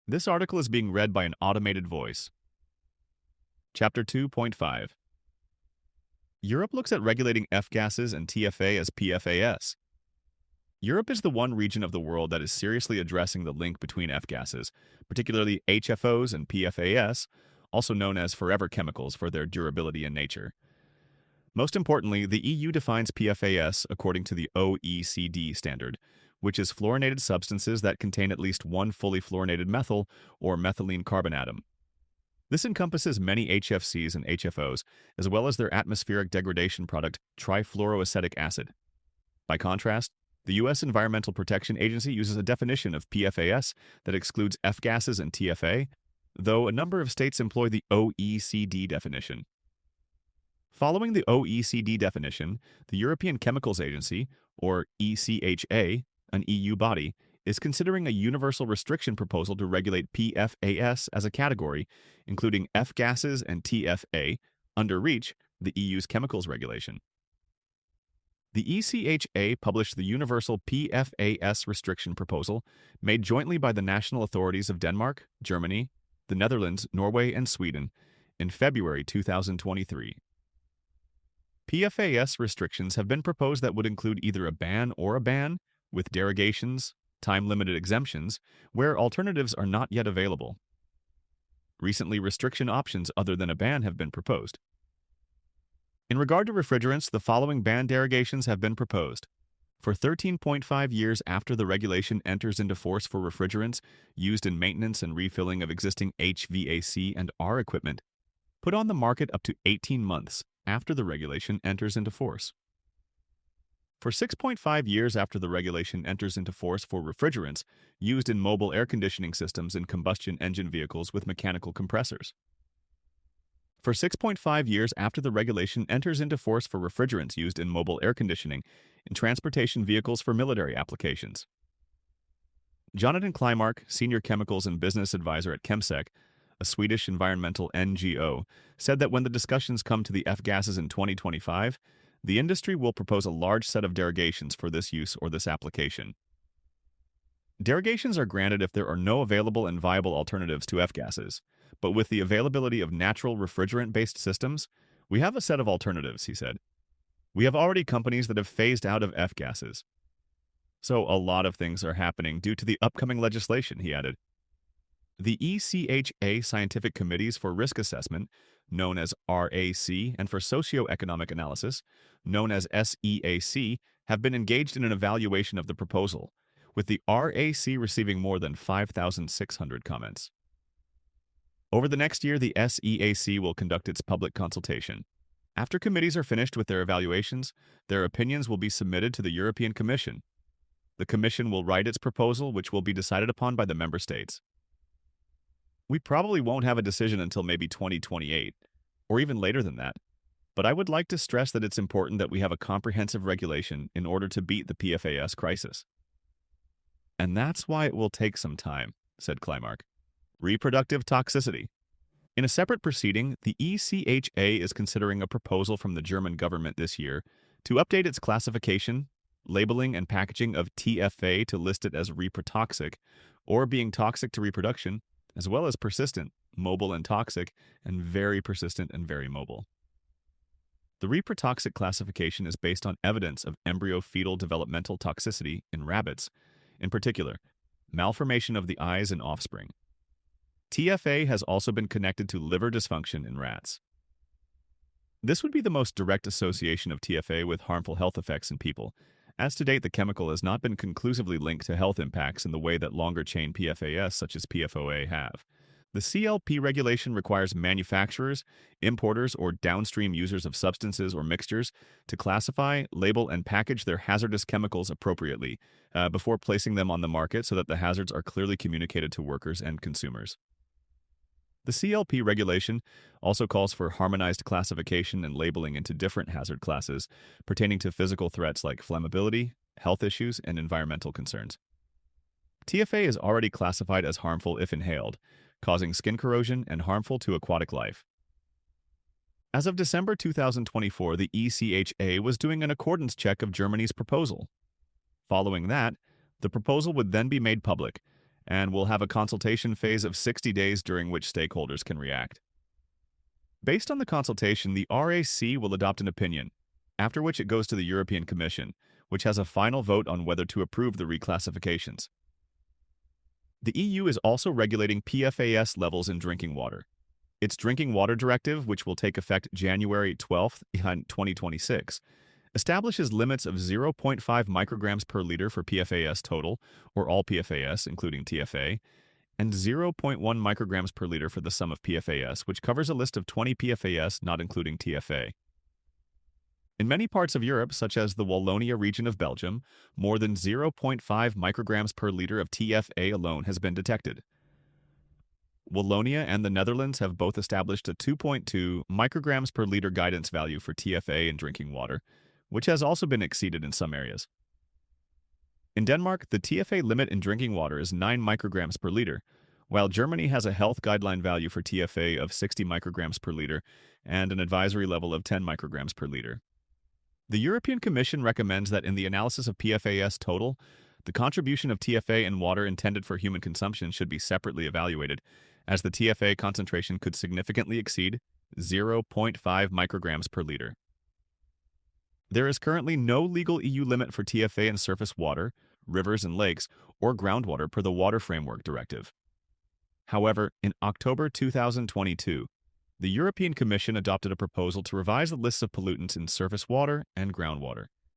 This article is being read by an automated voice. Chapter 2.5. Europe looks at regulating F-gases and TFA as PFAS. Europe is the one region of the world that is seriously addressing the link between F-gases, particularly HFOs and PFAS, also known as forever chemicals for their durability and nature. Most importantly, the EU defines PFAS according to the OECD standard, which is fluorinated substances that contain at least one fully fluorinated methyl or methylene carbon atom. This encompasses many HFCs and HFOs, as well as their atmospheric degradation product, trifluoroacetic acid. By contrast, the U.S. Environmental Protection Agency uses a definition of PFAS that excludes F-gases and TFA, though a number of states employ the OECD definition. Following the OECD definition, the European Chemicals Agency, or ECHA, an EU body, is considering a universal restriction proposal to regulate PFAS as a category, including F-gases and TFA, under REACH, the EU's chemicals regulation. The ECHA published the Universal PFAS restriction proposal, made jointly by the national authorities of Denmark, Germany, the Netherlands, Norway, and Sweden, in February 2023. PFAS restrictions have been proposed that would include either a ban, with derogations, time-limited exemptions, where alternatives are not yet available. Recently, restriction options other than a ban have been proposed. In regard to refrigerants, the following ban derogations have been proposed. For 13.5 years after the regulation enters into force for refrigerants used in maintenance and refilling of existing HVAC and R equipment, put on the market up to 18 months after the regulation enters into force. For 6.5 years after the regulation enters into force for refrigerants used in mobile air conditioning systems in combustion engine vehicles with mechanical compressors. For 6.5 years after the regulation enters into force for refrigerants used in mobile air conditioning in transportation vehicles for military applications. Jonathan Kleimark, Senior Chemicals and Business Advisor at Chemsec, a Swedish environmental NGO, said that when the discussions come to the F-gases in 2025, the industry will propose a large set of derogations for this use or this application. Derogations are granted if there are no available and viable alternatives to F-gases, but with the availability of natural refrigerant-based systems, we have a set of alternatives, he said. We have already companies that have phased out of F-gases. So a lot of things are happening due to the upcoming legislation, he added. The ECHA Scientific Committees for Risk Assessment, known as RAC, and for Socioeconomic Analysis, known as SEAC, have been engaged in an evaluation of the proposal, with the RAC receiving more than 5,600 comments. Over the next year, the SEAC will conduct its public consultation. After committees are finished with their evaluations, their opinions will be submitted to the European Commission. The Commission will write its proposal, which will be decided upon by the member states. We probably won't have a decision until maybe 2028, or even later than that. But I would like to stress that it's important that we have a comprehensive regulation in order to beat the PFAS crisis. And that's why it will take some time, said Kleimark. Reproductive toxicity. In a separate proceeding, the ECHA is considering a proposal from the German government this year to update its classification, labeling, and packaging of TFA to list it as reprotoxic, or being toxic to reproduction, as well as persistent, mobile and toxic, and very persistent and very mobile. The reprotoxic classification is based on evidence of embryo-fetal developmental toxicity in rabbits, in particular, malformation of the eyes in offspring. TFA has also been connected to liver dysfunction in rats. This would be the most direct association of TFA with harmful health effects in people, as to date the chemical has not been conclusively linked to health impacts in the way that longer-chain PFAS such as PFOA have. The CLP regulation requires manufacturers, importers, or downstream users of substances or mixtures to classify, label, and package their hazardous chemicals appropriately before placing them on the market so that the hazards are clearly communicated to workers and consumers. The CLP regulation also calls for harmonized classification and labeling into different hazard classes pertaining to physical threats like flammability, health issues, and environmental concerns. TFA is already classified as harmful if inhaled, causing skin corrosion and harmful to aquatic life. As of December 2024, the ECHA was doing an accordance check of Germany's proposal. Following that, the proposal would then be made public, and will have a consultation phase of 60 days during which stakeholders can react. Based on the consultation, the RAC will adopt an opinion, after which it goes to the European Commission, which has a final vote on whether to approve the reclassifications. The EU is also regulating PFAS levels in drinking water. Its Drinking Water Directive, which will take effect January 12, 2026, establishes limits of 0.5 micrograms per liter for PFAS total, or all PFAS, including TFA, and 0.1 micrograms per liter for the sum of PFAS, which covers a list of 20 PFAS not including TFA. In many parts of Europe, such as the Wallonia region of Belgium, more than 0.5 micrograms per liter of TFA alone has been detected. Wallonia and the Netherlands have both established a 2.2 micrograms per liter guidance value for TFA in drinking water, which has also been exceeded in some areas. In Denmark, the TFA limit in drinking water is 9 micrograms per liter, while Germany has a health guideline value for TFA of 60 micrograms per liter and an advisory level of 10 micrograms per liter. The European Commission recommends that in the analysis of PFAS total, the contribution of TFA in water intended for human consumption should be separately evaluated, as the TFA concentration could significantly exceed 0.5 micrograms per liter. There is currently no legal EU limit for TFA in surface water, rivers and lakes, or groundwater per the Water Framework Directive. However, in October 2022, the European Commission adopted a proposal to revise the lists of pollutants in surface water and groundwater.